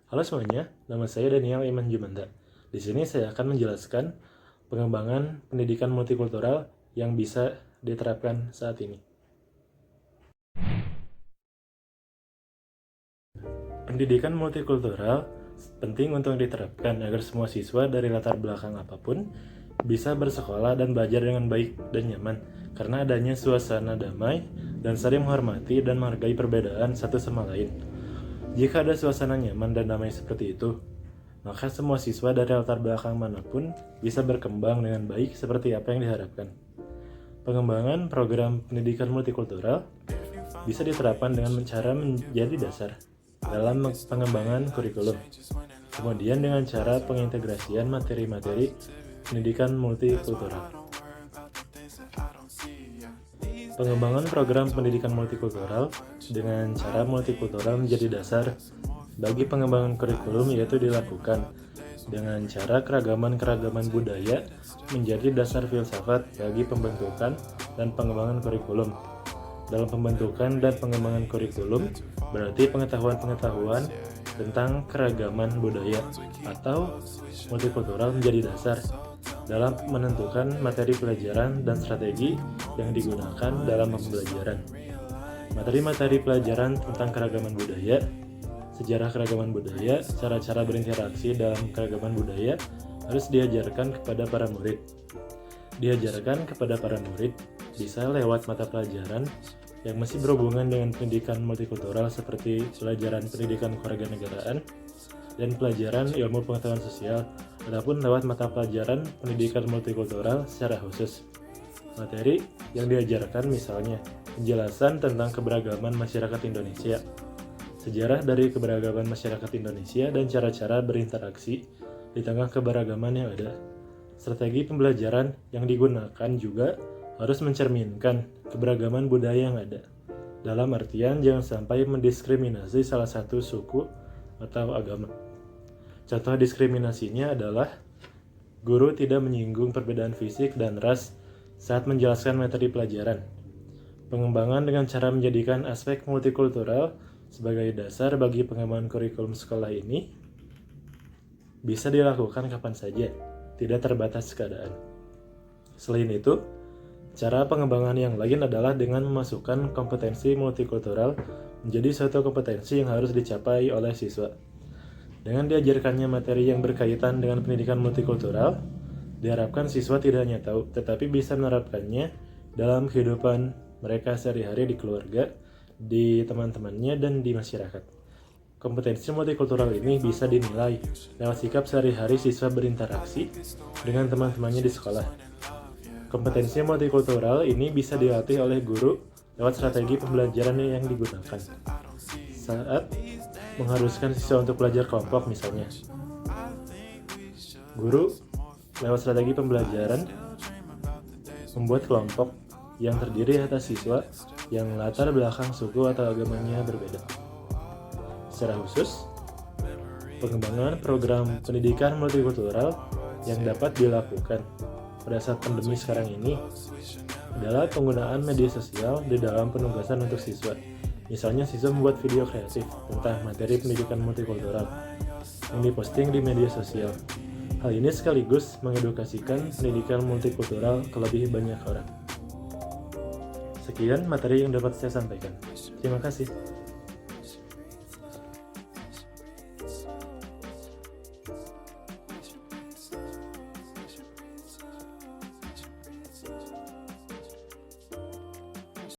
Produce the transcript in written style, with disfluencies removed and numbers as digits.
Halo semuanya, nama saya Daniel Iman Jumanda. Di sini saya akan menjelaskan pengembangan pendidikan multikultural yang bisa diterapkan saat ini. Pendidikan multikultural penting untuk diterapkan agar semua siswa dari latar belakang apapun bisa bersekolah dan belajar dengan baik dan nyaman, karena adanya suasana damai dan saling menghormati dan menghargai perbedaan satu sama lain. Jika ada suasana nyaman dan damai seperti itu, maka semua siswa dari latar belakang manapun bisa berkembang dengan baik seperti apa yang diharapkan. Pengembangan program pendidikan multikultural bisa diterapkan dengan cara menjadi dasar dalam pengembangan kurikulum. Kemudian dengan cara pengintegrasian materi-materi pendidikan multikultural. Pengembangan program pendidikan multikultural dengan cara multikultural menjadi dasar bagi pengembangan kurikulum yaitu dilakukan dengan cara keragaman-keragaman budaya menjadi dasar filsafat bagi pembentukan dan pengembangan kurikulum. Dalam pembentukan dan pengembangan kurikulum berarti pengetahuan-pengetahuan tentang keragaman budaya atau multikultural menjadi dasar dalam menentukan materi pelajaran dan strategi yang digunakan dalam pembelajaran. Materi-materi pelajaran tentang keragaman budaya, sejarah keragaman budaya, cara-cara berinteraksi dalam keragaman budaya harus diajarkan kepada para murid. Diajarkan kepada para murid bisa lewat mata pelajaran yang masih berhubungan dengan pendidikan multikultural seperti pelajaran pendidikan kewarganegaraan dan pelajaran ilmu pengetahuan sosial, ataupun lewat mata pelajaran pendidikan multikultural secara khusus. Materi yang diajarkan misalnya penjelasan tentang keberagaman masyarakat Indonesia, sejarah dari keberagaman masyarakat Indonesia dan cara-cara berinteraksi di tengah keberagaman yang ada. Strategi pembelajaran yang digunakan juga harus mencerminkan keberagaman budaya yang ada. Dalam artian jangan sampai mendiskriminasi salah satu suku atau agama. Contoh diskriminasinya adalah guru tidak menyinggung perbedaan fisik dan ras saat menjelaskan materi pelajaran. Pengembangan dengan cara menjadikan aspek multikultural sebagai dasar bagi pengembangan kurikulum sekolah ini bisa dilakukan kapan saja, tidak terbatas keadaan. Selain itu, cara pengembangan yang lain adalah dengan memasukkan kompetensi multikultural menjadi suatu kompetensi yang harus dicapai oleh siswa. Dengan diajarkannya materi yang berkaitan dengan pendidikan multikultural, diharapkan siswa tidak hanya tahu, tetapi bisa menerapkannya dalam kehidupan mereka sehari-hari di keluarga, di teman-temannya, dan di masyarakat. Kompetensi multikultural ini bisa dinilai lewat sikap sehari-hari siswa berinteraksi dengan teman-temannya di sekolah. Kompetensi multikultural ini bisa dilatih oleh guru lewat strategi pembelajaran yang digunakan. Saat mengharuskan siswa untuk belajar kelompok misalnya, guru lewat strategi pembelajaran membuat kelompok yang terdiri atas siswa yang latar belakang suku atau agamanya berbeda. Secara khusus, pengembangan program pendidikan multikultural yang dapat dilakukan pada saat pandemi sekarang ini adalah penggunaan media sosial di dalam penugasan untuk siswa. Misalnya siswa membuat video kreatif tentang materi pendidikan multikultural yang diposting di media sosial. Hal ini sekaligus mengedukasikan pendidikan multikultural ke lebih banyak orang. Sekian materi yang dapat saya sampaikan. Terima kasih.